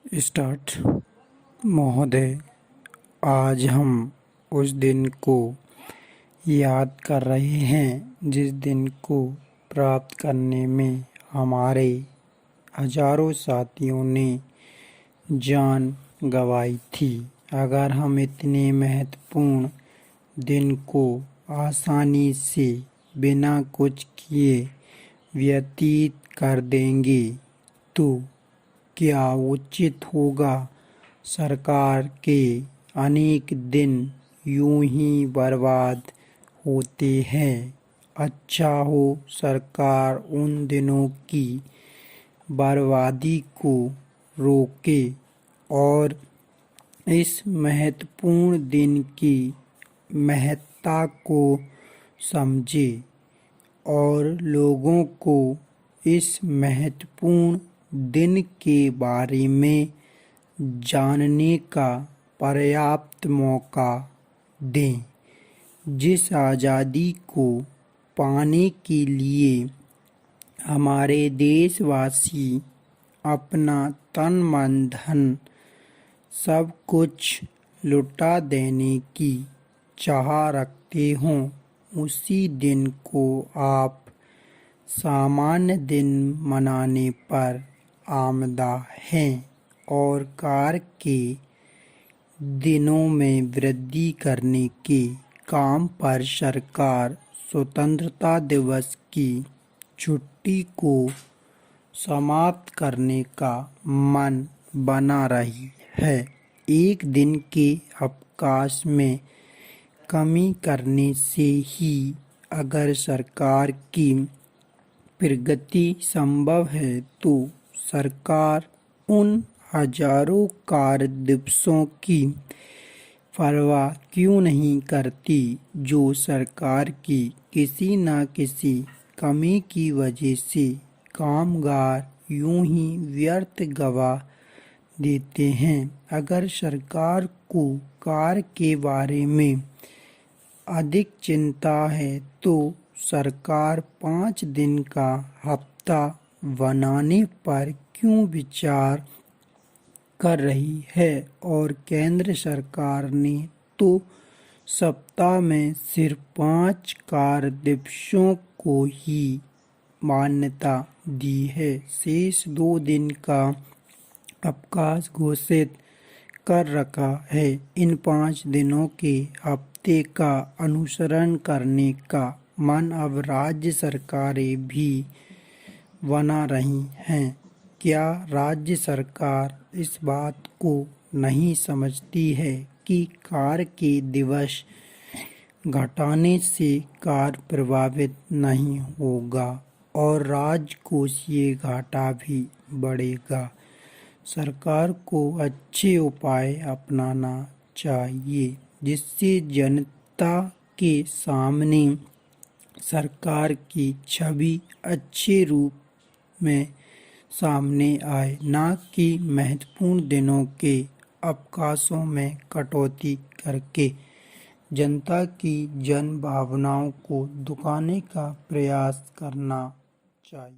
Start. महोदय, आज हम उस दिन को याद कर रहे हैं जिस दिन को प्राप्त करने में हमारे हजारों साथियों ने जान गंवाई थी। अगर हम इतने महत्वपूर्ण दिन को आसानी से बिना कुछ किए व्यतीत कर देंगे तो क्या उचित होगा? सरकार के अनेक दिन यूं ही बर्बाद होते हैं। अच्छा हो सरकार उन दिनों की बर्बादी को रोके और इस महत्वपूर्ण दिन की महत्ता को समझे और लोगों को इस महत्वपूर्ण दिन के बारे में जानने का पर्याप्त मौका दें। जिस आज़ादी को पाने के लिए हमारे देशवासी अपना तन मन धन सब कुछ लुटा देने की चाह रखते हों, उसी दिन को आप सामान्य दिन मनाने पर आमदा हैं और कार्य के दिनों में वृद्धि करने के काम पर सरकार स्वतंत्रता दिवस की छुट्टी को समाप्त करने का मन बना रही है। एक दिन के अवकाश में कमी करने से ही अगर सरकार की प्रगति संभव है तो सरकार उन हजारों कार्य दिवसों की परवाह क्यों नहीं करती जो सरकार की किसी न किसी कमी की वजह से कामगार यूं ही व्यर्थ गवा देते हैं। अगर सरकार को कार्य के बारे में अधिक चिंता है तो सरकार 5 दिन का हफ्ता बनाने पर क्यों विचार कर रही है और केंद्र सरकार ने तो सप्ताह में सिर्फ 5 कार्य दिवसों को ही मान्यता दी है। शेष 2 दिन का अवकाश घोषित कर रखा है। इन 5 दिनों के हफ्ते का अनुसरण करने का मन अब राज्य सरकारें भी बना रही हैं। क्या राज्य सरकार इस बात को नहीं समझती है कि कार्य के दिवस घटाने से कार्य प्रभावित नहीं होगा और राजकोषीय घाटा भी बढ़ेगा? सरकार को अच्छे उपाय अपनाना चाहिए जिससे जनता के सामने सरकार की छवि अच्छे रूप में सामने आए, न कि महत्वपूर्ण दिनों के अवकाशों में कटौती करके जनता की जन भावनाओं को दुखाने का प्रयास करना चाहिए।